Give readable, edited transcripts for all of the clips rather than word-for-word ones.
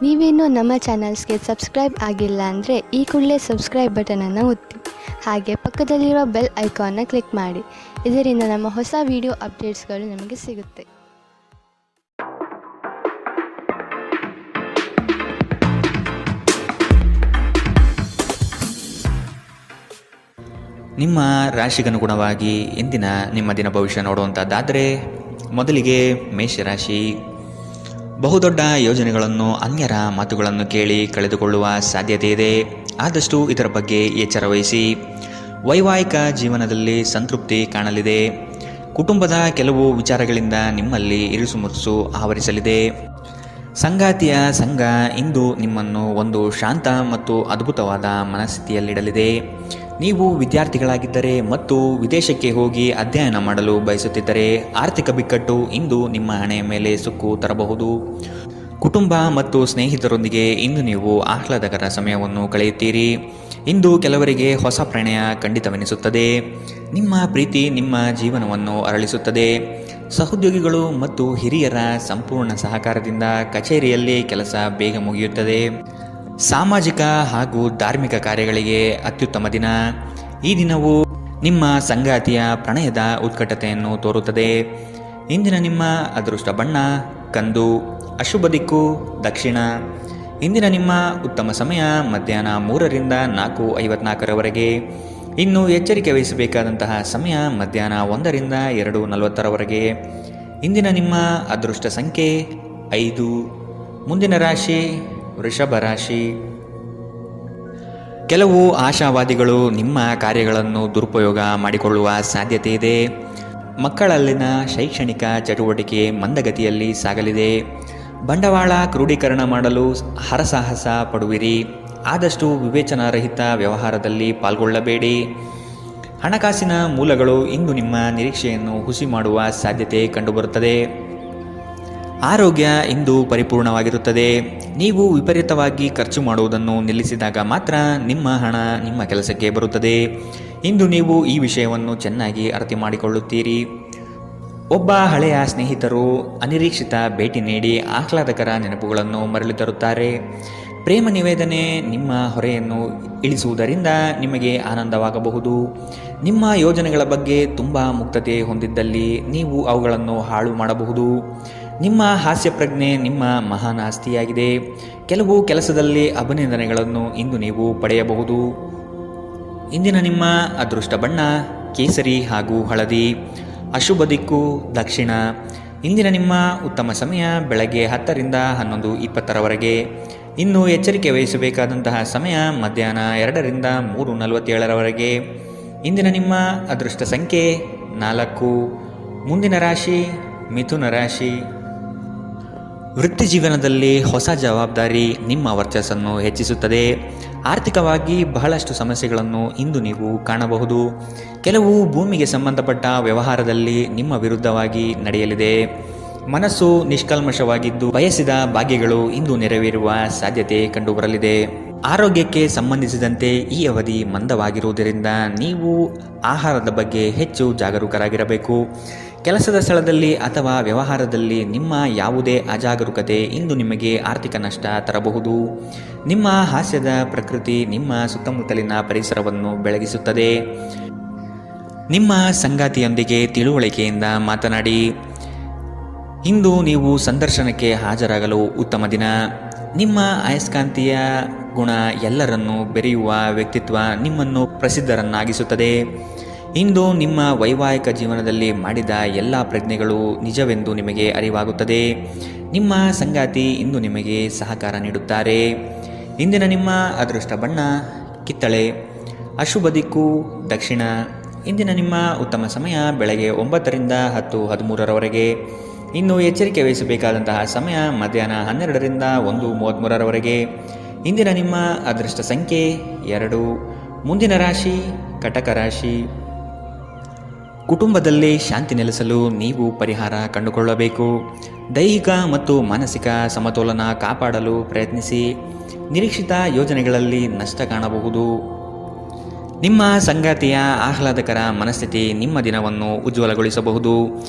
ನೀವೇನೂ ನಮ್ಮ ಚಾನಲ್ಸ್ಗೆ ಸಬ್ಸ್ಕ್ರೈಬ್ ಆಗಿಲ್ಲ ಅಂದರೆ ಈ ಕೂಡಲೇ ಸಬ್ಸ್ಕ್ರೈಬ್ ಬಟನನ್ನು ಒತ್ತಿ. ಹಾಗೆ ಪಕ್ಕದಲ್ಲಿರೋ ಬೆಲ್ ಐಕಾನ್ನ ಕ್ಲಿಕ್ ಮಾಡಿ. ಇದರಿಂದ ನಮ್ಮ ಹೊಸ ವಿಡಿಯೋ ಅಪ್ಡೇಟ್ಸ್ಗಳು ನಿಮಗೆ ಸಿಗುತ್ತೆ. ನಿಮ್ಮ ರಾಶಿಗನುಗುಣವಾಗಿ ಇಂದಿನ ನಿಮ್ಮ ದಿನ ಭವಿಷ್ಯ ನೋಡುವಂಥದ್ದಾದರೆ ಮೊದಲಿಗೆ ಮೇಷರಾಶಿ. ಬಹುದೊಡ್ಡ ಯೋಜನೆಗಳನ್ನು ಅನ್ಯರ ಮಾತುಗಳನ್ನು ಕೇಳಿ ಕಳೆದುಕೊಳ್ಳುವ ಸಾಧ್ಯತೆ ಇದೆ. ಆದಷ್ಟು ಇದರ ಬಗ್ಗೆ ಎಚ್ಚರ ವಹಿಸಿ. ವೈವಾಹಿಕ ಜೀವನದಲ್ಲಿ ಸಂತೃಪ್ತಿ ಕಾಣಲಿದೆ. ಕುಟುಂಬದ ಕೆಲವು ವಿಚಾರಗಳಿಂದ ನಿಮ್ಮಲ್ಲಿ ಇರುಸುಮುರುಸು ಆವರಿಸಲಿದೆ. ಸಂಗಾತಿಯ ಸಂಘ ಇಂದು ನಿಮ್ಮನ್ನು ಒಂದು ಶಾಂತ ಮತ್ತು ಅದ್ಭುತವಾದ ಮನಸ್ಥಿತಿಯಲ್ಲಿಡಲಿದೆ. ನೀವು ವಿದ್ಯಾರ್ಥಿಗಳಾಗಿದ್ದರೆ ಮತ್ತು ವಿದೇಶಕ್ಕೆ ಹೋಗಿ ಅಧ್ಯಯನ ಮಾಡಲು ಬಯಸುತ್ತಿದ್ದರೆ ಆರ್ಥಿಕ ಬಿಕ್ಕಟ್ಟು ಇಂದು ನಿಮ್ಮ ಹಣೆಯ ಮೇಲೆ ಸುಕ್ಕು ತರಬಹುದು. ಕುಟುಂಬ ಮತ್ತು ಸ್ನೇಹಿತರೊಂದಿಗೆ ಇಂದು ನೀವು ಆಹ್ಲಾದಕರ ಸಮಯವನ್ನು ಕಳೆಯುತ್ತೀರಿ. ಇಂದು ಕೆಲವರಿಗೆ ಹೊಸ ಪ್ರಣಯ ಖಂಡಿತವೆನಿಸುತ್ತದೆ. ನಿಮ್ಮ ಪ್ರೀತಿ ನಿಮ್ಮ ಜೀವನವನ್ನು ಅರಳಿಸುತ್ತದೆ. ಸಹೋದ್ಯೋಗಿಗಳು ಮತ್ತು ಹಿರಿಯರ ಸಂಪೂರ್ಣ ಸಹಕಾರದಿಂದ ಕಚೇರಿಯಲ್ಲಿ ಕೆಲಸ ಬೇಗ ಮುಗಿಯುತ್ತದೆ. ಸಾಮಾಜಿಕ ಹಾಗೂ ಧಾರ್ಮಿಕ ಕಾರ್ಯಗಳಿಗೆ ಅತ್ಯುತ್ತಮ ದಿನ. ಈ ದಿನವು ನಿಮ್ಮ ಸಂಗಾತಿಯ ಪ್ರಣಯದ ಉತ್ಕಟತೆಯನ್ನು ತೋರುತ್ತದೆ. ಇಂದಿನ ನಿಮ್ಮ ಅದೃಷ್ಟ ಬಣ್ಣ ಕಂದು. ಅಶುಭ ದಿಕ್ಕು ದಕ್ಷಿಣ. ಇಂದಿನ ನಿಮ್ಮ ಉತ್ತಮ ಸಮಯ ಮಧ್ಯಾಹ್ನ 3ರಿಂದ 4:54ರವರೆಗೆ. ಇನ್ನು ಎಚ್ಚರಿಕೆ ವಹಿಸಬೇಕಾದಂತಹ ಸಮಯ ಮಧ್ಯಾಹ್ನ 1ರಿಂದ 2:40ರವರೆಗೆ. ಇಂದಿನ ನಿಮ್ಮ ಅದೃಷ್ಟ ಸಂಖ್ಯೆ 5. ಮುಂದಿನ ರಾಶಿ ವೃಷಭ ರಾಶಿ. ಕೆಲವು ಆಶಾವಾದಿಗಳು ನಿಮ್ಮ ಕಾರ್ಯಗಳನ್ನು ದುರುಪಯೋಗ ಮಾಡಿಕೊಳ್ಳುವ ಸಾಧ್ಯತೆ ಇದೆ. ಮಕ್ಕಳಲ್ಲಿನ ಶೈಕ್ಷಣಿಕ ಚಟುವಟಿಕೆ ಮಂದಗತಿಯಲ್ಲಿ ಸಾಗಲಿದೆ. ಬಂಡವಾಳ ಕ್ರೋಢೀಕರಣ ಮಾಡಲು ಹರಸಾಹಸ ಪಡುವಿರಿ. ಆದಷ್ಟು ವಿವೇಚನಾರಹಿತ ವ್ಯವಹಾರದಲ್ಲಿ ಪಾಲ್ಗೊಳ್ಳಬೇಡಿ. ಹಣಕಾಸಿನ ಮೂಲಗಳು ಇಂದು ನಿಮ್ಮ ನಿರೀಕ್ಷೆಯನ್ನು ಹುಸಿ ಮಾಡುವ ಸಾಧ್ಯತೆ ಕಂಡುಬರುತ್ತದೆ. ಆರೋಗ್ಯ ಇಂದು ಪರಿಪೂರ್ಣವಾಗಿರುತ್ತದೆ. ನೀವು ವಿಪರೀತವಾಗಿ ಖರ್ಚು ಮಾಡುವುದನ್ನು ನಿಲ್ಲಿಸಿದಾಗ ಮಾತ್ರ ನಿಮ್ಮ ಹಣ ನಿಮ್ಮ ಕೆಲಸಕ್ಕೆ ಬರುತ್ತದೆ. ಇಂದು ನೀವು ಈ ವಿಷಯವನ್ನು ಚೆನ್ನಾಗಿ ಅರ್ಥ ಮಾಡಿಕೊಳ್ಳುತ್ತೀರಿ. ಒಬ್ಬ ಹಳೆಯ ಸ್ನೇಹಿತರು ಅನಿರೀಕ್ಷಿತ ಭೇಟಿ ನೀಡಿ ಆಹ್ಲಾದಕರ ನೆನಪುಗಳನ್ನು ಮರಳಿ ತರುತ್ತಾರೆ. ಪ್ರೇಮ ನಿವೇದನೆ ನಿಮ್ಮ ಹೊರೆಯನ್ನು ಇಳಿಸುವುದರಿಂದ ನಿಮಗೆ ಆನಂದವಾಗಬಹುದು. ನಿಮ್ಮ ಯೋಜನೆಗಳ ಬಗ್ಗೆ ತುಂಬ ಮುಕ್ತತೆ ಹೊಂದಿದ್ದಲ್ಲಿ ನೀವು ಅವುಗಳನ್ನು ಹಾಳು ಮಾಡಬಹುದು. ನಿಮ್ಮ ಹಾಸ್ಯ ಪ್ರಜ್ಞೆ ನಿಮ್ಮ ಮಹಾನ್ ಆಸ್ತಿಯಾಗಿದೆ. ಕೆಲವು ಕೆಲಸದಲ್ಲಿ ಅಭಿನಂದನೆಗಳನ್ನು ಇಂದು ನೀವು ಪಡೆಯಬಹುದು. ಇಂದಿನ ನಿಮ್ಮ ಅದೃಷ್ಟ ಬಣ್ಣ ಕೇಸರಿ ಹಾಗೂ ಹಳದಿ. ಅಶುಭ ದಿಕ್ಕು ದಕ್ಷಿಣ. ಇಂದಿನ ನಿಮ್ಮ ಉತ್ತಮ ಸಮಯ ಬೆಳಗ್ಗೆ 10ರಿಂದ 11:20ರವರೆಗೆ. ಇನ್ನು ಎಚ್ಚರಿಕೆ ವಹಿಸಬೇಕಾದಂತಹ ಸಮಯ ಮಧ್ಯಾಹ್ನ 2ರಿಂದ 3:47ರವರೆಗೆ. ಇಂದಿನ ನಿಮ್ಮ ಅದೃಷ್ಟ ಸಂಖ್ಯೆ 4. ಮುಂದಿನ ರಾಶಿ ಮಿಥುನ ರಾಶಿ. ವೃತ್ತಿ ಜೀವನದಲ್ಲಿ ಹೊಸ ಜವಾಬ್ದಾರಿ ನಿಮ್ಮ ವರ್ಚಸ್ಸನ್ನು ಹೆಚ್ಚಿಸುತ್ತದೆ. ಆರ್ಥಿಕವಾಗಿ ಬಹಳಷ್ಟು ಸಮಸ್ಯೆಗಳನ್ನು ಇಂದು ನೀವು ಕಾಣಬಹುದು. ಕೆಲವು ಭೂಮಿಗೆ ಸಂಬಂಧಪಟ್ಟ ವ್ಯವಹಾರದಲ್ಲಿ ನಿಮ್ಮ ವಿರುದ್ಧವಾಗಿ ನಡೆಯಲಿದೆ. ಮನಸ್ಸು ನಿಷ್ಕಲ್ಮಶವಾಗಿದ್ದು ಬಯಸಿದ ಭಾಗ್ಯಗಳು ಇಂದು ನೆರವೇರುವ ಸಾಧ್ಯತೆ ಕಂಡುಬರಲಿದೆ. ಆರೋಗ್ಯಕ್ಕೆ ಸಂಬಂಧಿಸಿದಂತೆ ಈ ಅವಧಿ ಮಂದವಾಗಿರುವುದರಿಂದ ನೀವು ಆಹಾರದ ಬಗ್ಗೆ ಹೆಚ್ಚು ಜಾಗರೂಕರಾಗಿರಬೇಕು. ಕೆಲಸದ ಸ್ಥಳದಲ್ಲಿ ಅಥವಾ ವ್ಯವಹಾರದಲ್ಲಿ ನಿಮ್ಮ ಯಾವುದೇ ಅಜಾಗರೂಕತೆ ಇಂದು ನಿಮಗೆ ಆರ್ಥಿಕ ನಷ್ಟ ತರಬಹುದು. ನಿಮ್ಮ ಹಾಸ್ಯದ ಪ್ರಕೃತಿ ನಿಮ್ಮ ಸುತ್ತಮುತ್ತಲಿನ ಪರಿಸರವನ್ನು ಬೆಳಗಿಸುತ್ತದೆ. ನಿಮ್ಮ ಸಂಗಾತಿಯೊಂದಿಗೆ ತಿಳುವಳಿಕೆಯಿಂದ ಮಾತನಾಡಿ. ಇಂದು ನೀವು ಸಂದರ್ಶನಕ್ಕೆ ಹಾಜರಾಗಲು ಉತ್ತಮ ದಿನ. ನಿಮ್ಮ ಅಯಸ್ಕಾಂತೀಯ ಗುಣ ಎಲ್ಲರನ್ನೂ ಬೆರೆಯುವ ವ್ಯಕ್ತಿತ್ವ ನಿಮ್ಮನ್ನು ಪ್ರಸಿದ್ಧರನ್ನಾಗಿಸುತ್ತದೆ. ಇಂದು ನಿಮ್ಮ ವೈವಾಹಿಕ ಜೀವನದಲ್ಲಿ ಮಾಡಿದ ಎಲ್ಲ ಪ್ರಜ್ಞೆಗಳು ನಿಜವೆಂದು ನಿಮಗೆ ಅರಿವಾಗುತ್ತದೆ. ನಿಮ್ಮ ಸಂಗಾತಿ ಇಂದು ನಿಮಗೆ ಸಹಕಾರ ನೀಡುತ್ತಾರೆ. ಇಂದಿನ ನಿಮ್ಮ ಅದೃಷ್ಟ ಬಣ್ಣ ಕಿತ್ತಳೆ. ಅಶುಭ ದಿಕ್ಕು ದಕ್ಷಿಣ. ಇಂದಿನ ನಿಮ್ಮ ಉತ್ತಮ ಸಮಯ ಬೆಳಗ್ಗೆ 9ರಿಂದ 10:13ರವರೆಗೆ. ಇನ್ನು ಎಚ್ಚರಿಕೆ ವಹಿಸಬೇಕಾದಂತಹ ಸಮಯ ಮಧ್ಯಾಹ್ನ 12ರಿಂದ 1:33ರವರೆಗೆ. ಇಂದಿನ ನಿಮ್ಮ ಅದೃಷ್ಟ ಸಂಖ್ಯೆ 2. ಮುಂದಿನ ರಾಶಿ ಕಟಕ ರಾಶಿ. ಕುಟುಂಬದಲ್ಲಿ ಶಾಂತಿ ನೆಲೆಸಲು ನೀವು ಪರಿಹಾರ ಕಂಡುಕೊಳ್ಳಬೇಕು. ದೈಹಿಕ ಮತ್ತು ಮಾನಸಿಕ ಸಮತೋಲನ ಕಾಪಾಡಲು ಪ್ರಯತ್ನಿಸಿ. ನಿರೀಕ್ಷಿತ ಯೋಜನೆಗಳಲ್ಲಿ ನಷ್ಟ ಕಾಣಬಹುದು. ನಿಮ್ಮ ಸಂಗಾತಿಯ ಆಹ್ಲಾದಕರ ಮನಸ್ಥಿತಿ ನಿಮ್ಮ ದಿನವನ್ನು ಉಜ್ವಲಗೊಳಿಸಬಹುದು.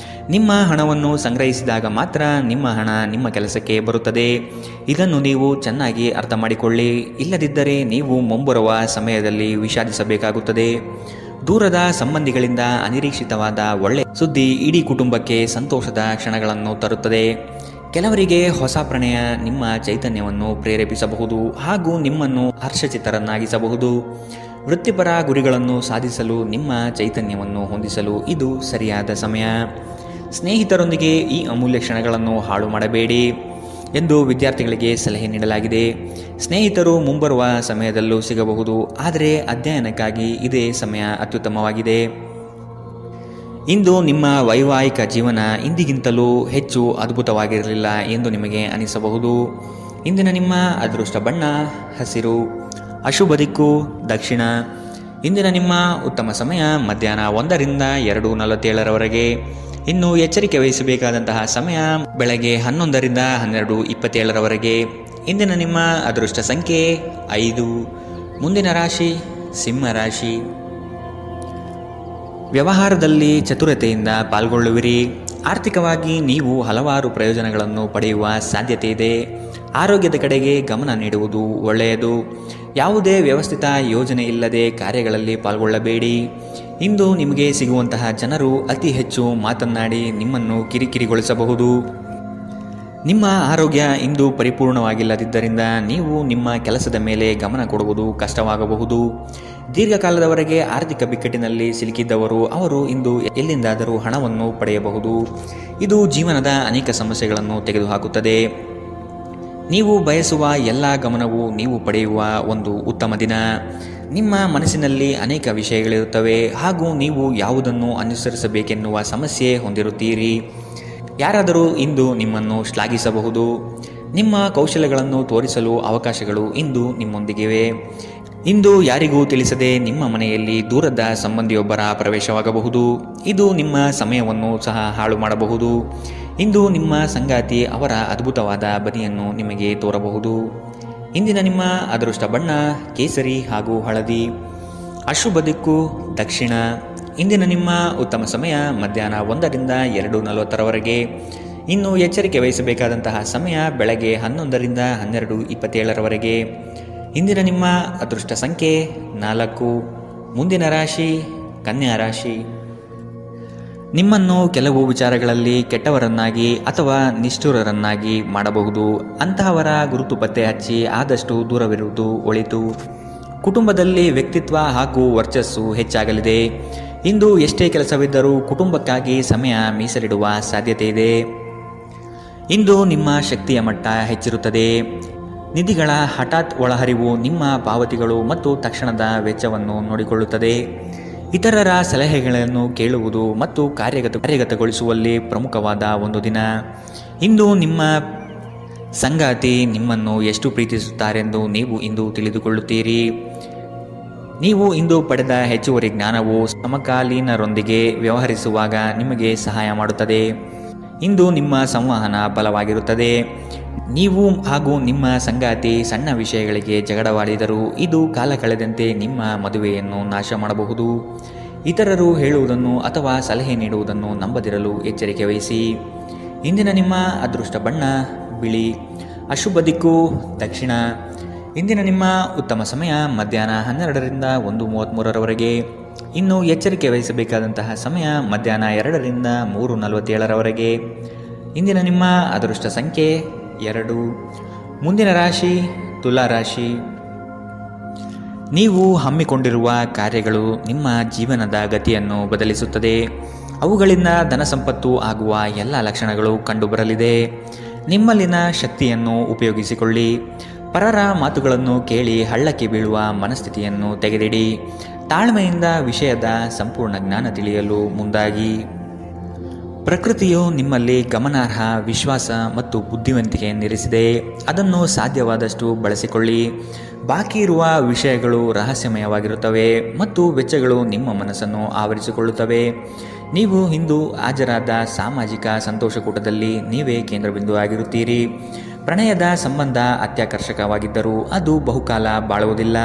ನಿಮ್ಮ ಹಣವನ್ನು ಸಂಗ್ರಹಿಸಿದಾಗ ಮಾತ್ರ ನಿಮ್ಮ ಹಣ ನಿಮ್ಮ ಕೆಲಸಕ್ಕೆ ಬರುತ್ತದೆ. ಇದನ್ನು ನೀವು ಚೆನ್ನಾಗಿ ಅರ್ಥ ಮಾಡಿಕೊಳ್ಳಿ. ಇಲ್ಲದಿದ್ದರೆ ನೀವು ಮುಂಬರುವ ಸಮಯದಲ್ಲಿ ವಿಷಾದಿಸಬೇಕಾಗುತ್ತದೆ. ದೂರದ ಸಂಬಂಧಿಗಳಿಂದ ಅನಿರೀಕ್ಷಿತವಾದ ಒಳ್ಳೆಯ ಸುದ್ದಿ ಇಡೀ ಕುಟುಂಬಕ್ಕೆ ಸಂತೋಷದ ಕ್ಷಣಗಳನ್ನು ತರುತ್ತದೆ. ಕೆಲವರಿಗೆ ಹೊಸ ಪ್ರಣಯ ನಿಮ್ಮ ಚೈತನ್ಯವನ್ನು ಪ್ರೇರೇಪಿಸಬಹುದು ಹಾಗೂ ನಿಮ್ಮನ್ನು ಹರ್ಷಚಿತ್ತರನ್ನಾಗಿಸಬಹುದು. ವೃತ್ತಿಪರ ಗುರಿಗಳನ್ನು ಸಾಧಿಸಲು ನಿಮ್ಮ ಚೈತನ್ಯವನ್ನು ಹೊಂದಿಸಲು ಇದು ಸರಿಯಾದ ಸಮಯ. ಸ್ನೇಹಿತರೊಂದಿಗೆ ಈ ಅಮೂಲ್ಯ ಕ್ಷಣಗಳನ್ನು ಹಾಳು ಮಾಡಬೇಡಿ ಎಂದು ವಿದ್ಯಾರ್ಥಿಗಳಿಗೆ ಸಲಹೆ ನೀಡಲಾಗಿದೆ. ಸ್ನೇಹಿತರು ಮುಂಬರುವ ಸಮಯದಲ್ಲೂ ಸಿಗಬಹುದು, ಆದರೆ ಅಧ್ಯಯನಕ್ಕಾಗಿ ಇದೇ ಸಮಯ ಅತ್ಯುತ್ತಮವಾಗಿದೆ. ಇಂದು ನಿಮ್ಮ ವೈವಾಹಿಕ ಜೀವನ ಇಂದಿಗಿಂತಲೂ ಹೆಚ್ಚು ಅದ್ಭುತವಾಗಿರಲಿಲ್ಲ ಎಂದು ನಿಮಗೆ ಅನಿಸಬಹುದು. ಇಂದಿನ ನಿಮ್ಮ ಅದೃಷ್ಟ ಬಣ್ಣ ಹಸಿರು, ಅಶುಭ ದಿಕ್ಕು ದಕ್ಷಿಣ. ಇಂದಿನ ನಿಮ್ಮ ಉತ್ತಮ ಸಮಯ ಮಧ್ಯಾಹ್ನ 1ರಿಂದ 2:47 ಇನ್ನು ಎಚ್ಚರಿಕೆ ವಹಿಸಬೇಕಾದಂತಹ ಸಮಯ ಬೆಳಗ್ಗೆ 11ರಿಂದ 12:27 ಇಂದಿನ ನಿಮ್ಮ ಅದೃಷ್ಟ ಸಂಖ್ಯೆ 5. ಮುಂದಿನ ರಾಶಿ ಸಿಂಹ ರಾಶಿ. ವ್ಯವಹಾರದಲ್ಲಿ ಚತುರತೆಯಿಂದ ಪಾಲ್ಗೊಳ್ಳುವಿರಿ. ಆರ್ಥಿಕವಾಗಿ ನೀವು ಹಲವಾರು ಪ್ರಯೋಜನಗಳನ್ನು ಪಡೆಯುವ ಸಾಧ್ಯತೆ ಇದೆ. ಆರೋಗ್ಯದ ಕಡೆಗೆ ಗಮನ ನೀಡುವುದು ಒಳ್ಳೆಯದು. ಯಾವುದೇ ವ್ಯವಸ್ಥಿತ ಯೋಜನೆ ಇಲ್ಲದೆ ಕಾರ್ಯಗಳಲ್ಲಿ ಪಾಲ್ಗೊಳ್ಳಬೇಡಿ. ಇಂದು ನಿಮಗೆ ಸಿಗುವಂತಹ ಜನರು ಅತಿ ಹೆಚ್ಚು ಮಾತನಾಡಿ ನಿಮ್ಮನ್ನು ಕಿರಿಕಿರಿಗೊಳಿಸಬಹುದು. ನಿಮ್ಮ ಆರೋಗ್ಯ ಇಂದು ಪರಿಪೂರ್ಣವಾಗಿಲ್ಲದಿದ್ದರಿಂದ ನೀವು ನಿಮ್ಮ ಕೆಲಸದ ಮೇಲೆ ಗಮನ ಕೊಡುವುದು ಕಷ್ಟವಾಗಬಹುದು. ದೀರ್ಘಕಾಲದವರೆಗೆ ಆರ್ಥಿಕ ಬಿಕ್ಕಟ್ಟಿನಲ್ಲಿ ಸಿಲುಕಿದ್ದವರು ಅವರು ಇಂದು ಎಲ್ಲಿಂದಾದರೂ ಹಣವನ್ನು ಪಡೆಯಬಹುದು. ಇದು ಜೀವನದ ಅನೇಕ ಸಮಸ್ಯೆಗಳನ್ನು ತೆಗೆದುಹಾಕುತ್ತದೆ. ನೀವು ಬಯಸುವ ಎಲ್ಲ ಗಮನವು ನೀವು ಪಡೆಯುವ ಒಂದು ಉತ್ತಮ ದಿನ. ನಿಮ್ಮ ಮನಸ್ಸಿನಲ್ಲಿ ಅನೇಕ ವಿಷಯಗಳಿರುತ್ತವೆ ಹಾಗೂ ನೀವು ಯಾವುದನ್ನು ಅನುಸರಿಸಬೇಕೆನ್ನುವ ಸಮಸ್ಯೆ ಹೊಂದಿರುತ್ತೀರಿ. ಯಾರಾದರೂ ಇಂದು ನಿಮ್ಮನ್ನು ಶ್ಲಾಘಿಸಬಹುದು. ನಿಮ್ಮ ಕೌಶಲ್ಯಗಳನ್ನು ತೋರಿಸಲು ಅವಕಾಶಗಳು ಇಂದು ನಿಮ್ಮೊಂದಿಗಿವೆ. ಇಂದು ಯಾರಿಗೂ ತಿಳಿಸದೆ ನಿಮ್ಮ ಮನೆಯಲ್ಲಿ ದೂರದ ಸಂಬಂಧಿಯೊಬ್ಬರ ಪ್ರವೇಶವಾಗಬಹುದು. ಇದು ನಿಮ್ಮ ಸಮಯವನ್ನು ಸಹ ಹಾಳು ಮಾಡಬಹುದು. ಇಂದು ನಿಮ್ಮ ಸಂಗಾತಿ ಅವರ ಅದ್ಭುತವಾದ ಬದಿಯನ್ನು ನಿಮಗೆ ತೋರಬಹುದು. ಇಂದಿನ ನಿಮ್ಮ ಅದೃಷ್ಟ ಬಣ್ಣ ಕೇಸರಿ ಹಾಗೂ ಹಳದಿ, ಅಶುಭ ದಿಕ್ಕು ದಕ್ಷಿಣ. ಇಂದಿನ ನಿಮ್ಮ ಉತ್ತಮ ಸಮಯ ಮಧ್ಯಾಹ್ನ 1ರಿಂದ 2:40 ಇನ್ನು ಎಚ್ಚರಿಕೆ ವಹಿಸಬೇಕಾದಂತಹ ಸಮಯ ಬೆಳಗ್ಗೆ 11ರಿಂದ 12:27 ಇಂದಿನ ನಿಮ್ಮ ಅದೃಷ್ಟ ಸಂಖ್ಯೆ 4. ಮುಂದಿನ ರಾಶಿ ಕನ್ಯಾ ರಾಶಿ. ನಿಮ್ಮನ್ನು ಕೆಲವು ವಿಚಾರಗಳಲ್ಲಿ ಕೆಟ್ಟವರನ್ನಾಗಿ ಅಥವಾ ನಿಷ್ಠುರರನ್ನಾಗಿ ಮಾಡಬಹುದು. ಅಂತಹವರ ಗುರುತು ಪತ್ತೆ ಹಚ್ಚಿ ಆದಷ್ಟು ದೂರವಿರುವುದು ಒಳಿತು. ಕುಟುಂಬದಲ್ಲಿ ವ್ಯಕ್ತಿತ್ವ ಹಾಗೂ ವರ್ಚಸ್ಸು ಹೆಚ್ಚಾಗಲಿದೆ. ಇಂದು ಎಷ್ಟೇ ಕೆಲಸವಿದ್ದರೂ ಕುಟುಂಬಕ್ಕಾಗಿ ಸಮಯ ಮೀಸಲಿಡುವ ಸಾಧ್ಯತೆ ಇದೆ. ಇಂದು ನಿಮ್ಮ ಶಕ್ತಿಯ ಮಟ್ಟ ಹೆಚ್ಚಿರುತ್ತದೆ. ನಿಧಿಗಳ ಹಠಾತ್ ಒಳಹರಿವು ನಿಮ್ಮ ಪಾವತಿಗಳು ಮತ್ತು ತಕ್ಷಣದ ವೆಚ್ಚವನ್ನು ನೋಡಿಕೊಳ್ಳುತ್ತದೆ. ಇತರರ ಸಲಹೆಗಳನ್ನು ಕೇಳುವುದು ಮತ್ತು ಕಾರ್ಯಗತಗೊಳಿಸುವಲ್ಲಿ ಪ್ರಮುಖವಾದ ಒಂದು ದಿನ. ಇಂದು ನಿಮ್ಮ ಸಂಗಾತಿ ನಿಮ್ಮನ್ನು ಎಷ್ಟು ಪ್ರೀತಿಸುತ್ತಾರೆಂದು ನೀವು ಇಂದು ತಿಳಿದುಕೊಳ್ಳುತ್ತೀರಿ. ನೀವು ಇಂದು ಪಡೆದ ಹೆಚ್ಚುವರಿ ಜ್ಞಾನವು ಸಮಕಾಲೀನರೊಂದಿಗೆ ವ್ಯವಹರಿಸುವಾಗ ನಿಮಗೆ ಸಹಾಯ ಮಾಡುತ್ತದೆ. ಇಂದು ನಿಮ್ಮ ಸಂವಹನ ಬಲವಾಗಿರುತ್ತದೆ. ನೀವು ಹಾಗೂ ನಿಮ್ಮ ಸಂಗಾತಿ ಸಣ್ಣ ವಿಷಯಗಳಿಗೆ ಜಗಳವಾಡಿದರೂ ಇದು ಕಾಲ ಕಳೆದಂತೆ ನಿಮ್ಮ ಮದುವೆಯನ್ನು ನಾಶ ಮಾಡಬಹುದು. ಇತರರು ಹೇಳುವುದನ್ನು ಅಥವಾ ಸಲಹೆ ನೀಡುವುದನ್ನು ನಂಬದಿರಲು ಎಚ್ಚರಿಕೆ ವಹಿಸಿ. ಇಂದಿನ ನಿಮ್ಮ ಅದೃಷ್ಟ ಬಣ್ಣ ಬಿಳಿ, ಅಶುಭ ದಿಕ್ಕು ದಕ್ಷಿಣ. ಇಂದಿನ ನಿಮ್ಮ ಉತ್ತಮ ಸಮಯ ಮಧ್ಯಾಹ್ನ 12ರಿಂದ 1:33 ಇನ್ನು ಎಚ್ಚರಿಕೆ ವಹಿಸಬೇಕಾದಂತಹ ಸಮಯ ಮಧ್ಯಾಹ್ನ 2ರಿಂದ 3:47 ಇಂದಿನ ನಿಮ್ಮ ಅದೃಷ್ಟ ಸಂಖ್ಯೆ 2. ಮುಂದಿನ ರಾಶಿ ತುಲಾ ರಾಶಿ. ನೀವು ಹಮ್ಮಿಕೊಂಡಿರುವ ಕಾರ್ಯಗಳು ನಿಮ್ಮ ಜೀವನದ ಗತಿಯನ್ನು ಬದಲಿಸುತ್ತದೆ. ಅವುಗಳಿಂದ ಧನ ಸಂಪತ್ತು ಆಗುವ ಎಲ್ಲ ಲಕ್ಷಣಗಳು ಕಂಡುಬರಲಿದೆ. ನಿಮ್ಮಲ್ಲಿನ ಶಕ್ತಿಯನ್ನು ಉಪಯೋಗಿಸಿಕೊಳ್ಳಿ. ಪರರ ಮಾತುಗಳನ್ನು ಕೇಳಿ ಹಳ್ಳಕ್ಕೆ ಬೀಳುವ ಮನಸ್ಥಿತಿಯನ್ನು ತೆಗೆದಿಡಿ. ತಾಳ್ಮೆಯಿಂದ ವಿಷಯದ ಸಂಪೂರ್ಣ ಜ್ಞಾನ ತಿಳಿಯಲು ಮುಂದಾಗಿ. ಪ್ರಕೃತಿಯು ನಿಮ್ಮಲ್ಲಿ ಗಮನಾರ್ಹ ವಿಶ್ವಾಸ ಮತ್ತು ಬುದ್ಧಿವಂತಿಕೆಯನ್ನಿರಿಸಿದೆ. ಅದನ್ನು ಸಾಧ್ಯವಾದಷ್ಟು ಬಳಸಿಕೊಳ್ಳಿ. ಬಾಕಿ ಇರುವ ವಿಷಯಗಳು ರಹಸ್ಯಮಯವಾಗಿರುತ್ತವೆ ಮತ್ತು ವೆಚ್ಚಗಳು ನಿಮ್ಮ ಮನಸ್ಸನ್ನು ಆವರಿಸಿಕೊಳ್ಳುತ್ತವೆ. ನೀವು ಇಂದು ಹಾಜರಾದ ಸಾಮಾಜಿಕ ಸಂತೋಷಕೂಟದಲ್ಲಿ ನೀವೇ ಕೇಂದ್ರಬಿಂದು ಆಗಿರುತ್ತೀರಿ. ಪ್ರಣಯದ ಸಂಬಂಧ ಅತ್ಯಾಕರ್ಷಕವಾಗಿದ್ದರೂ ಅದು ಬಹುಕಾಲ ಬಾಳುವುದಿಲ್ಲ.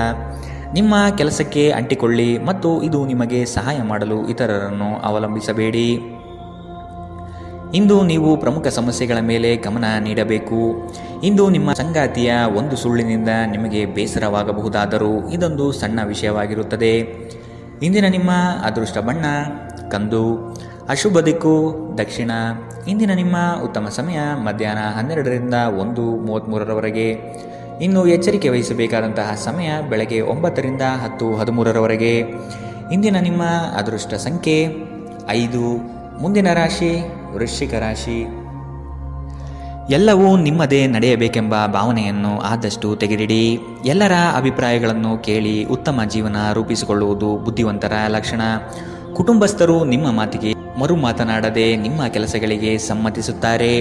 ನಿಮ್ಮ ಕೆಲಸಕ್ಕೆ ಅಂಟಿಕೊಳ್ಳಿ ಮತ್ತು ಇದು ನಿಮಗೆ ಸಹಾಯ ಮಾಡಲು ಇತರರನ್ನು ಅವಲಂಬಿಸಬೇಡಿ. ಇಂದು ನೀವು ಪ್ರಮುಖ ಸಮಸ್ಯೆಗಳ ಮೇಲೆ ಗಮನ ನೀಡಬೇಕು. ಇಂದು ನಿಮ್ಮ ಸಂಗಾತಿಯ ಒಂದು ಸುಳ್ಳಿನಿಂದ ನಿಮಗೆ ಬೇಸರವಾಗಬಹುದಾದರೂ ಇದೊಂದು ಸಣ್ಣ ವಿಷಯವಾಗಿರುತ್ತದೆ. ಇಂದಿನ ನಿಮ್ಮ ಅದೃಷ್ಟ ಬಣ್ಣ ಕಂದು, ಅಶುಭ ದಿಕ್ಕು ದಕ್ಷಿಣ. ಇಂದಿನ ನಿಮ್ಮ ಉತ್ತಮ ಸಮಯ ಮಧ್ಯಾಹ್ನ 12ರಿಂದ 1:33ರವರೆಗೆ. ಇನ್ನು ಎಚ್ಚರಿಕೆ ವಹಿಸಬೇಕಾದಂತಹ ಸಮಯ ಬೆಳಗ್ಗೆ 9ರಿಂದ 10:13ರವರೆಗೆ. ಇಂದಿನ ನಿಮ್ಮ ಅದೃಷ್ಟ ಸಂಖ್ಯೆ 5. ಮುಂದಿನ ರಾಶಿ ವೃಶ್ಚಿಕ ರಾಶಿ. ಎಲ್ಲವೂ ನಿಮ್ಮದೇ ನಡೆಯಬೇಕೆಂಬ ಭಾವನೆಯನ್ನು ಆದಷ್ಟು ತೆಗೆದಿಡಿ. ಎಲ್ಲರ ಅಭಿಪ್ರಾಯಗಳನ್ನು ಕೇಳಿ ಉತ್ತಮ ಜೀವನ ರೂಪಿಸಿಕೊಳ್ಳುವುದು ಬುದ್ಧಿವಂತರ ಲಕ್ಷಣ. ಕುಟುಂಬಸ್ಥರು ನಿಮ್ಮ ಮಾತಿಗೆ ಮರು ಮಾತನಾಡದೆ ನಿಮ್ಮ ಕೆಲಸಗಳಿಗೆ ಸಮ್ಮತಿಸುತ್ತಾರೆ.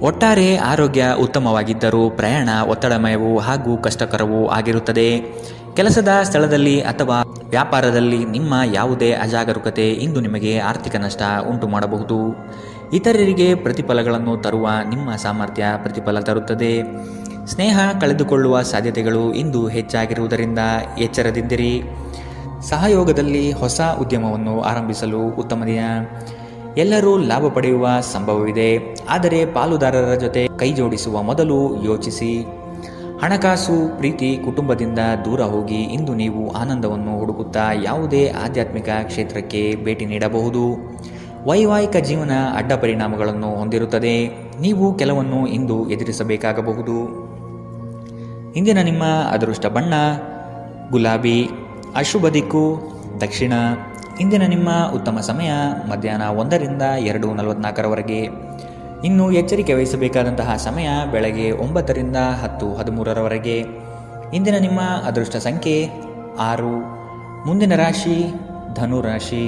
ಒಟ್ಟಾರೆ ಆರೋಗ್ಯ ಉತ್ತಮವಾಗಿದ್ದರೂ ಪ್ರಯಾಣ ಒತ್ತಡಮಯವೂ ಹಾಗೂ ಕಷ್ಟಕರವೂ ಆಗಿರುತ್ತದೆ. ಕೆಲಸದ ಸ್ಥಳದಲ್ಲಿ ಅಥವಾ ವ್ಯಾಪಾರದಲ್ಲಿ ನಿಮ್ಮ ಯಾವುದೇ ಅಜಾಗರೂಕತೆ ಇಂದು ನಿಮಗೆ ಆರ್ಥಿಕ ನಷ್ಟ ಉಂಟು ಮಾಡಬಹುದು. ಇತರರಿಗೆ ಪ್ರತಿಫಲಗಳನ್ನು ತರುವ ನಿಮ್ಮ ಸಾಮರ್ಥ್ಯ ಪ್ರತಿಫಲ ತರುತ್ತದೆ. ಸ್ನೇಹ ಕಳೆದುಕೊಳ್ಳುವ ಸಾಧ್ಯತೆಗಳು ಇಂದು ಹೆಚ್ಚಾಗಿರುವುದರಿಂದ ಎಚ್ಚರದಿಂದಿರಿ. ಸಹಯೋಗದಲ್ಲಿ ಹೊಸ ಉದ್ಯಮವನ್ನು ಆರಂಭಿಸಲು ಉತ್ತಮ ದಿನ. ಎಲ್ಲರೂ ಲಾಭ ಪಡೆಯುವ ಸಂಭವವಿದೆ, ಆದರೆ ಪಾಲುದಾರರ ಜೊತೆ ಕೈಜೋಡಿಸುವ ಮೊದಲು ಯೋಚಿಸಿ. ಹಣಕಾಸು, ಪ್ರೀತಿ, ಕುಟುಂಬದಿಂದ ದೂರ ಹೋಗಿ ಇಂದು ನೀವು ಆನಂದವನ್ನು ಹುಡುಕುತ್ತಾ ಯಾವುದೇ ಆಧ್ಯಾತ್ಮಿಕ ಕ್ಷೇತ್ರಕ್ಕೆ ಭೇಟಿ ನೀಡಬಹುದು. ವೈವಾಹಿಕ ಜೀವನ ಅಡ್ಡ ಪರಿಣಾಮಗಳನ್ನು ಹೊಂದಿರುತ್ತದೆ. ನೀವು ಕೆಲವನ್ನು ಇಂದು ಎದುರಿಸಬೇಕಾಗಬಹುದು. ಇಂದಿನ ನಿಮ್ಮ ಅದೃಷ್ಟ ಬಣ್ಣ ಗುಲಾಬಿ, ಅಶುಭ ದಿಕ್ಕು ದಕ್ಷಿಣ. ಇಂದಿನ ನಿಮ್ಮ ಉತ್ತಮ ಸಮಯ ಮಧ್ಯಾಹ್ನ 1ರಿಂದ 2:44ರವರೆಗೆ. ಇನ್ನು ಎಚ್ಚರಿಕೆ ವಹಿಸಬೇಕಾದಂತಹ ಸಮಯ ಬೆಳಗ್ಗೆ 9ರಿಂದ 10:13ರವರೆಗೆ. ಇಂದಿನ ನಿಮ್ಮ ಅದೃಷ್ಟ ಸಂಖ್ಯೆ 6. ಮುಂದಿನ ರಾಶಿ ಧನು ರಾಶಿ.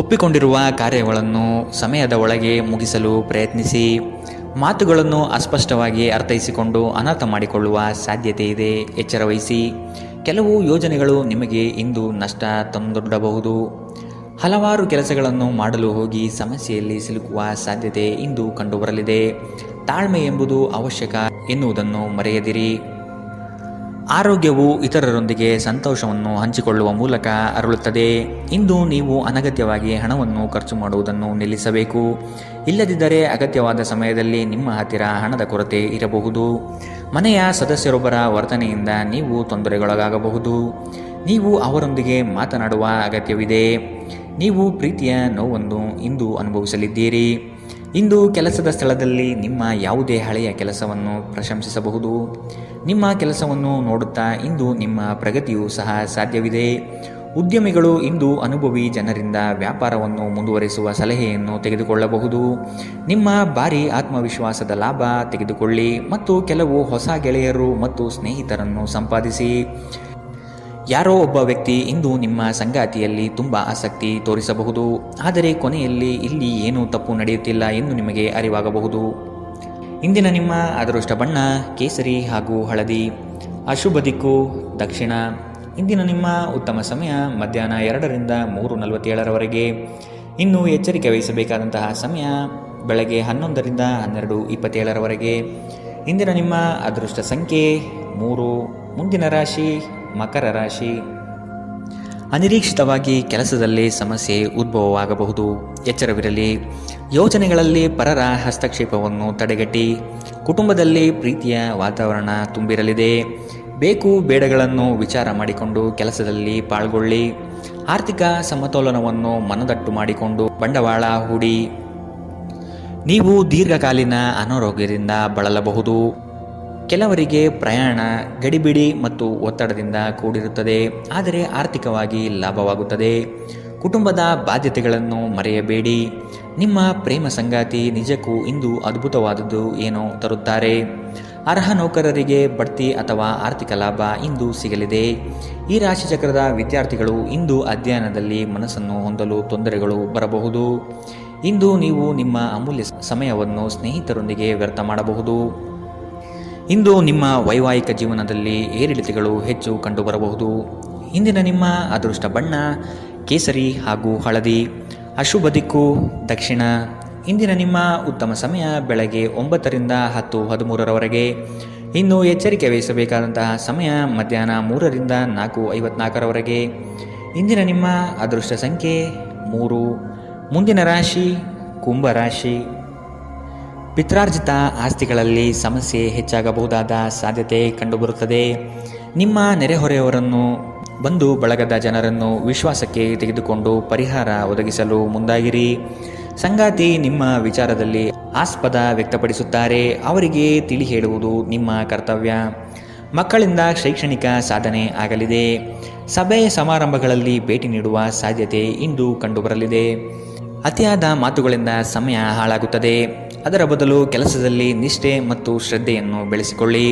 ಒಪ್ಪಿಕೊಂಡಿರುವ ಕಾರ್ಯಗಳನ್ನು ಸಮಯದ ಒಳಗೆ ಮುಗಿಸಲು ಪ್ರಯತ್ನಿಸಿ. ಮಾತುಗಳನ್ನು ಅಸ್ಪಷ್ಟವಾಗಿ ಅರ್ಥೈಸಿಕೊಂಡು ಅನರ್ಥ ಮಾಡಿಕೊಳ್ಳುವ ಸಾಧ್ಯತೆ ಇದೆ, ಎಚ್ಚರವಹಿಸಿ. ಕೆಲವು ಯೋಜನೆಗಳು ನಿಮಗೆ ಇಂದು ನಷ್ಟ ತಂದೊಡ್ಡಬಹುದು. ಹಲವಾರು ಕೆಲಸಗಳನ್ನು ಮಾಡಲು ಹೋಗಿ ಸಮಸ್ಯೆಯಲ್ಲಿ ಸಿಲುಕುವ ಸಾಧ್ಯತೆ ಇಂದು ಕಂಡುಬರಲಿದೆ. ತಾಳ್ಮೆ ಎಂಬುದು ಅವಶ್ಯಕ ಎನ್ನುವುದನ್ನು ಮರೆಯದಿರಿ. ಆರೋಗ್ಯವು ಇತರರೊಂದಿಗೆ ಸಂತೋಷವನ್ನು ಹಂಚಿಕೊಳ್ಳುವ ಮೂಲಕ ಅರಳುತ್ತದೆ. ಇಂದು ನೀವು ಅನಗತ್ಯವಾಗಿ ಹಣವನ್ನು ಖರ್ಚು ಮಾಡುವುದನ್ನು ನಿಲ್ಲಿಸಬೇಕು. ಇಲ್ಲದಿದ್ದರೆ ಅಗತ್ಯವಾದ ಸಮಯದಲ್ಲಿ ನಿಮ್ಮ ಹತ್ತಿರ ಹಣದ ಕೊರತೆ ಇರಬಹುದು. ಮನೆಯ ಸದಸ್ಯರೊಬ್ಬರ ವರ್ತನೆಯಿಂದ ನೀವು ತೊಂದರೆಗೊಳಗಾಗಬಹುದು. ನೀವು ಅವರೊಂದಿಗೆ ಮಾತನಾಡುವ ಅಗತ್ಯವಿದೆ. ನೀವು ಪ್ರೀತಿಯ ನೋವನ್ನು ಇಂದು ಅನುಭವಿಸಲಿದ್ದೀರಿ. ಇಂದು ಕೆಲಸದ ಸ್ಥಳದಲ್ಲಿ ನಿಮ್ಮ ಯಾವುದೇ ಹಳೆಯ ಕೆಲಸವನ್ನು ಪ್ರಶಂಸಿಸಬಹುದು. ನಿಮ್ಮ ಕೆಲಸವನ್ನು ನೋಡುತ್ತಾ ಇಂದು ನಿಮ್ಮ ಪ್ರಗತಿಯೂ ಸಹ ಸಾಧ್ಯವಿದೆ. ಉದ್ಯಮಿಗಳು ಇಂದು ಅನುಭವಿ ಜನರಿಂದ ವ್ಯಾಪಾರವನ್ನು ಮುಂದುವರಿಸುವ ಸಲಹೆಯನ್ನು ತೆಗೆದುಕೊಳ್ಳಬಹುದು. ನಿಮ್ಮ ಭಾರಿ ಆತ್ಮವಿಶ್ವಾಸದ ಲಾಭ ತೆಗೆದುಕೊಳ್ಳಿ ಮತ್ತು ಕೆಲವು ಹೊಸ ಗೆಳೆಯರು ಮತ್ತು ಸ್ನೇಹಿತರನ್ನು ಸಂಪಾದಿಸಿ. ಯಾರೋ ಒಬ್ಬ ವ್ಯಕ್ತಿ ಇಂದು ನಿಮ್ಮ ಸಂಗಾತಿಯಲ್ಲಿ ತುಂಬ ಆಸಕ್ತಿ ತೋರಿಸಬಹುದು, ಆದರೆ ಕೊನೆಯಲ್ಲಿ ಇಲ್ಲಿ ಏನೂ ತಪ್ಪು ನಡೆಯುತ್ತಿಲ್ಲ ಎಂದು ನಿಮಗೆ ಅರಿವಾಗಬಹುದು. ಇಂದಿನ ನಿಮ್ಮ ಅದೃಷ್ಟ ಬಣ್ಣ ಕೇಸರಿ ಹಾಗೂ ಹಳದಿ, ಅಶುಭ ದಿಕ್ಕು ದಕ್ಷಿಣ. ಇಂದಿನ ನಿಮ್ಮ ಉತ್ತಮ ಸಮಯ ಮಧ್ಯಾಹ್ನ 2ರಿಂದ 3:47ರವರೆಗೆ. ಇನ್ನು ಎಚ್ಚರಿಕೆ ವಹಿಸಬೇಕಾದಂತಹ ಸಮಯ ಬೆಳಗ್ಗೆ 11ರಿಂದ 12:27ರವರೆಗೆ. ಇಂದಿನ ನಿಮ್ಮ ಅದೃಷ್ಟ ಸಂಖ್ಯೆ 3. ಮುಂದಿನ ರಾಶಿ ಮಕರ ರಾಶಿ. ಅನಿರೀಕ್ಷಿತವಾಗಿ ಕೆಲಸದಲ್ಲಿ ಸಮಸ್ಯೆ ಉದ್ಭವವಾಗಬಹುದು, ಎಚ್ಚರವಿರಲಿ. ಯೋಜನೆಗಳಲ್ಲಿ ಪರರ ಹಸ್ತಕ್ಷೇಪವನ್ನು ತಡೆಗಟ್ಟಿ. ಕುಟುಂಬದಲ್ಲಿ ಪ್ರೀತಿಯ ವಾತಾವರಣ ತುಂಬಿರಲಿದೆ. ಬೇಕು ಬೇಡಗಳನ್ನು ವಿಚಾರ ಮಾಡಿಕೊಂಡು ಕೆಲಸದಲ್ಲಿ ಪಾಲ್ಗೊಳ್ಳಿ. ಆರ್ಥಿಕ ಸಮತೋಲನವನ್ನು ಮನದಟ್ಟು ಮಾಡಿಕೊಂಡು ಬಂಡವಾಳ ಹೂಡಿ. ನೀವು ದೀರ್ಘಕಾಲೀನ ಅನಾರೋಗ್ಯದಿಂದ ಬಳಲಬಹುದು. ಕೆಲವರಿಗೆ ಪ್ರಯಾಣ ಗಡಿಬಿಡಿ ಮತ್ತು ಒತ್ತಡದಿಂದ ಕೂಡಿರುತ್ತದೆ, ಆದರೆ ಆರ್ಥಿಕವಾಗಿ ಲಾಭವಾಗುತ್ತದೆ. ಕುಟುಂಬದ ಬಾಧ್ಯತೆಗಳನ್ನು ಮರೆಯಬೇಡಿ. ನಿಮ್ಮ ಪ್ರೇಮ ಸಂಗಾತಿ ನಿಜಕ್ಕೂ ಇಂದು ಅದ್ಭುತವಾದದ್ದು ಏನೋ ತರುತ್ತಾರೆ. ಅರ್ಹ ನೌಕರರಿಗೆ ಬಡ್ತಿ ಅಥವಾ ಆರ್ಥಿಕ ಲಾಭ ಇಂದು ಸಿಗಲಿದೆ. ಈ ರಾಶಿಚಕ್ರದ ವಿದ್ಯಾರ್ಥಿಗಳು ಇಂದು ಅಧ್ಯಯನದಲ್ಲಿ ಮನಸ್ಸನ್ನು ಹೊಂದಲು ತೊಂದರೆಗಳು ಬರಬಹುದು. ಇಂದು ನೀವು ನಿಮ್ಮ ಅಮೂಲ್ಯ ಸಮಯವನ್ನು ಸ್ನೇಹಿತರೊಂದಿಗೆ ವ್ಯರ್ಥ ಮಾಡಬಹುದು. ಇಂದು ನಿಮ್ಮ ವೈವಾಹಿಕ ಜೀವನದಲ್ಲಿ ಏರಿಳಿತಗಳು ಹೆಚ್ಚು ಕಂಡುಬರಬಹುದು. ಇಂದಿನ ನಿಮ್ಮ ಅದೃಷ್ಟ ಬಣ್ಣ ಕೇಸರಿ ಹಾಗೂ ಹಳದಿ, ಅಶುಭ ದಿಕ್ಕು ದಕ್ಷಿಣ. ಇಂದಿನ ನಿಮ್ಮ ಉತ್ತಮ ಸಮಯ ಬೆಳಗ್ಗೆ 9ರಿಂದ 10:13ರವರೆಗೆ. ಇನ್ನು ಎಚ್ಚರಿಕೆ ವಹಿಸಬೇಕಾದಂತಹ ಸಮಯ ಮಧ್ಯಾಹ್ನ 3ರಿಂದ 4:54ರವರೆಗೆ. ಇಂದಿನ ನಿಮ್ಮ ಅದೃಷ್ಟ ಸಂಖ್ಯೆ 3. ಮುಂದಿನ ರಾಶಿ ಕುಂಭರಾಶಿ. ಪಿತ್ರಾರ್ಜಿತ ಆಸ್ತಿಗಳಲ್ಲಿ ಸಮಸ್ಯೆ ಹೆಚ್ಚಾಗಬಹುದಾದ ಸಾಧ್ಯತೆ ಕಂಡುಬರುತ್ತದೆ. ನಿಮ್ಮ ನೆರೆಹೊರೆಯವರನ್ನು, ಬಂಧು ಬಳಗದ ಜನರನ್ನು ವಿಶ್ವಾಸಕ್ಕೆ ತೆಗೆದುಕೊಂಡು ಪರಿಹಾರ ಒದಗಿಸಲು ಮುಂದಾಗಿರಿ. ಸಂಗಾತಿ ನಿಮ್ಮ ವಿಚಾರದಲ್ಲಿ ಆಸ್ಪದ ವ್ಯಕ್ತಪಡಿಸುತ್ತಾರೆ. ಅವರಿಗೆ ತಿಳಿ ಹೇಳುವುದು ನಿಮ್ಮ ಕರ್ತವ್ಯ. ಮಕ್ಕಳಿಂದ ಶೈಕ್ಷಣಿಕ ಸಾಧನೆ ಆಗಲಿದೆ. ಸಭೆ ಸಮಾರಂಭಗಳಲ್ಲಿ ಭೇಟಿ ನೀಡುವ ಸಾಧ್ಯತೆ ಇಂದು ಕಂಡುಬರಲಿದೆ. ಅತಿಯಾದ ಮಾತುಗಳಿಂದ ಸಮಯ ಹಾಳಾಗುತ್ತದೆ. ಅದರ ಬದಲು ಕೆಲಸದಲ್ಲಿ ನಿಷ್ಠೆ ಮತ್ತು ಶ್ರದ್ಧೆಯನ್ನು ಬೆಳೆಸಿಕೊಳ್ಳಿ.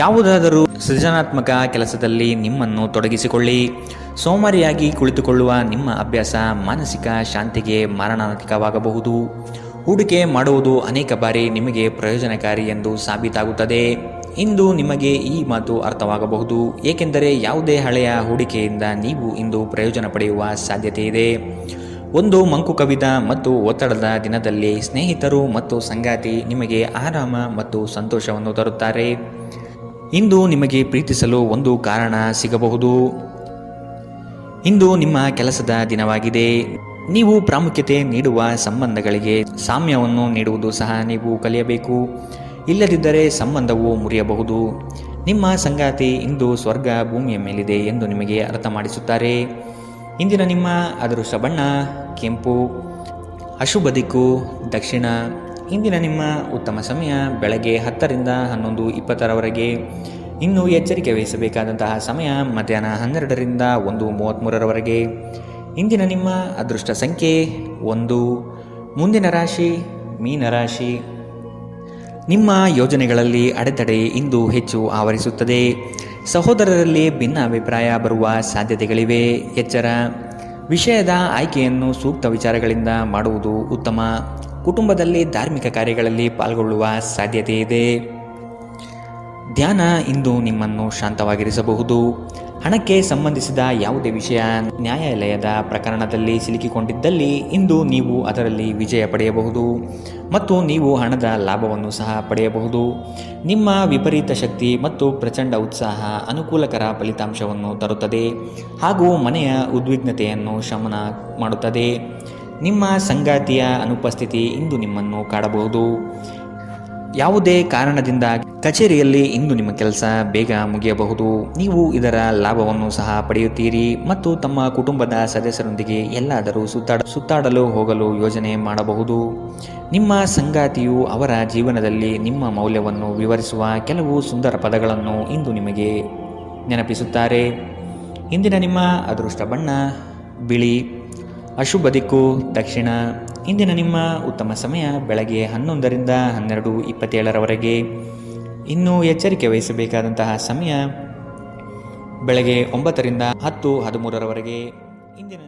ಯಾವುದಾದರೂ ಸೃಜನಾತ್ಮಕ ಕೆಲಸದಲ್ಲಿ ನಿಮ್ಮನ್ನು ತೊಡಗಿಸಿಕೊಳ್ಳಿ. ಸೋಮಾರಿಯಾಗಿ ಕುಳಿತುಕೊಳ್ಳುವ ನಿಮ್ಮ ಅಭ್ಯಾಸ ಮಾನಸಿಕ ಶಾಂತಿಗೆ ಮಾರಣಾಂತಿಕವಾಗಬಹುದು. ಹೂಡಿಕೆ ಮಾಡುವುದು ಅನೇಕ ಬಾರಿ ನಿಮಗೆ ಪ್ರಯೋಜನಕಾರಿ ಎಂದು ಸಾಬೀತಾಗುತ್ತದೆ. ಇಂದು ನಿಮಗೆ ಈ ಮಾತು ಅರ್ಥವಾಗಬಹುದು, ಏಕೆಂದರೆ ಯಾವುದೇ ಹಳೆಯ ಹೂಡಿಕೆಯಿಂದ ನೀವು ಇಂದು ಪ್ರಯೋಜನ ಪಡೆಯುವ ಸಾಧ್ಯತೆ ಇದೆ. ಒಂದು ಮಂಕು ಕವಿದ ಮತ್ತು ಒತ್ತಡದ ದಿನದಲ್ಲಿ ಸ್ನೇಹಿತರು ಮತ್ತು ಸಂಗಾತಿ ನಿಮಗೆ ಆರಾಮ ಮತ್ತು ಸಂತೋಷವನ್ನು ತರುತ್ತಾರೆ. ಇಂದು ನಿಮಗೆ ಪ್ರೀತಿಸಲು ಒಂದು ಕಾರಣ ಸಿಗಬಹುದು. ಇಂದು ನಿಮ್ಮ ಕೆಲಸದ ದಿನವಾಗಿದೆ. ನೀವು ಪ್ರಾಮುಖ್ಯತೆ ನೀಡುವ ಸಂಬಂಧಗಳಿಗೆ ಸಾಮ್ಯವನ್ನು ನೀಡುವುದು ಸಹ ನೀವು ಕಲಿಯಬೇಕು. ಇಲ್ಲದಿದ್ದರೆ ಸಂಬಂಧವು ಮುರಿಯಬಹುದು. ನಿಮ್ಮ ಸಂಗಾತಿ ಇಂದು ಸ್ವರ್ಗ ಭೂಮಿಯ ಮೇಲಿದೆ ಎಂದು ನಿಮಗೆ ಅರ್ಥ ಮಾಡಿಸುತ್ತಾರೆ. ಇಂದಿನ ನಿಮ್ಮ ಅದೃಷ್ಟ ಬಣ್ಣ ಕೆಂಪು. ಅಶುಭ ದಿಕ್ಕು ದಕ್ಷಿಣ. ಇಂದಿನ ನಿಮ್ಮ ಉತ್ತಮ ಸಮಯ ಬೆಳಗ್ಗೆ 10ರಿಂದ 11:20ರವರೆಗೆ. ಇನ್ನು ಎಚ್ಚರಿಕೆ ವಹಿಸಬೇಕಾದಂತಹ ಸಮಯ ಮಧ್ಯಾಹ್ನ 12ರಿಂದ 1:33ರವರೆಗೆ. ಇಂದಿನ ನಿಮ್ಮ ಅದೃಷ್ಟ ಸಂಖ್ಯೆ 1. ಮುಂದಿನ ರಾಶಿ ಮೀನರಾಶಿ. ನಿಮ್ಮ ಯೋಜನೆಗಳಲ್ಲಿ ಅಡೆತಡೆ ಇಂದು ಹೆಚ್ಚು ಆವರಿಸುತ್ತದೆ. ಸಹೋದರರಲ್ಲಿ ಭಿನ್ನ ಅಭಿಪ್ರಾಯ ಬರುವ ಸಾಧ್ಯತೆಗಳಿವೆ. ಎಚ್ಚರ. ವಿಷಯದ ಆಯ್ಕೆಯನ್ನು ಸೂಕ್ತ ವಿಚಾರಗಳಿಂದ ಮಾಡುವುದು ಉತ್ತಮ. ಕುಟುಂಬದಲ್ಲಿ ಧಾರ್ಮಿಕ ಕಾರ್ಯಗಳಲ್ಲಿ ಪಾಲ್ಗೊಳ್ಳುವ ಸಾಧ್ಯತೆ ಇದೆ. ಧ್ಯಾನ ಇಂದು ನಿಮ್ಮನ್ನು ಶಾಂತವಾಗಿರಿಸಬಹುದು. ಹಣಕ್ಕೆ ಸಂಬಂಧಿಸಿದ ಯಾವುದೇ ವಿಷಯ ನ್ಯಾಯಾಲಯದ ಪ್ರಕರಣದಲ್ಲಿ ಸಿಲುಕಿಕೊಂಡಿದ್ದಲ್ಲಿ ಇಂದು ನೀವು ಅದರಲ್ಲಿ ವಿಜಯ ಪಡೆಯಬಹುದು ಮತ್ತು ನೀವು ಹಣದ ಲಾಭವನ್ನು ಸಹ ಪಡೆಯಬಹುದು. ನಿಮ್ಮ ವಿಪರೀತ ಶಕ್ತಿ ಮತ್ತು ಪ್ರಚಂಡ ಉತ್ಸಾಹ ಅನುಕೂಲಕರ ಫಲಿತಾಂಶವನ್ನು ತರುತ್ತದೆ ಹಾಗೂ ಮನೆಯ ಉದ್ವಿಗ್ನತೆಯನ್ನು ಶಮನ ಮಾಡುತ್ತದೆ. ನಿಮ್ಮ ಸಂಗಾತಿಯ ಅನುಪಸ್ಥಿತಿ ಇಂದು ನಿಮ್ಮನ್ನು ಕಾಡಬಹುದು. ಯಾವುದೇ ಕಾರಣದಿಂದ ಕಚೇರಿಯಲ್ಲಿ ಇಂದು ನಿಮ್ಮ ಕೆಲಸ ಬೇಗ ಮುಗಿಯಬಹುದು. ನೀವು ಇದರ ಲಾಭವನ್ನು ಸಹ ಪಡೆಯುತ್ತೀರಿ ಮತ್ತು ತಮ್ಮ ಕುಟುಂಬದ ಸದಸ್ಯರೊಂದಿಗೆ ಎಲ್ಲಾದರೂ ಸುತ್ತಾಡಲು ಹೋಗಲು ಯೋಜನೆ ಮಾಡಬಹುದು. ನಿಮ್ಮ ಸಂಗಾತಿಯು ಅವರ ಜೀವನದಲ್ಲಿ ನಿಮ್ಮ ಮೌಲ್ಯವನ್ನು ವಿವರಿಸುವ ಕೆಲವು ಸುಂದರ ಪದಗಳನ್ನು ಇಂದು ನಿಮಗೆ ನೆನಪಿಸುತ್ತಾರೆ. ಇಂದಿನ ನಿಮ್ಮ ಅದೃಷ್ಟ ಬಣ್ಣ ಬಿಳಿ. ಅಶುಭ ದಿಕ್ಕು ದಕ್ಷಿಣ. ಇಂದಿನ ನಿಮ್ಮ ಉತ್ತಮ ಸಮಯ ಬೆಳಗ್ಗೆ 11ರಿಂದ 12:27ರವರೆಗೆ. ಇನ್ನು ಎಚ್ಚರಿಕೆ ವಹಿಸಬೇಕಾದಂತಹ ಸಮಯ ಬೆಳಗ್ಗೆ 9ರಿಂದ 10:13ರವರೆಗೆ. ಇಂದಿನ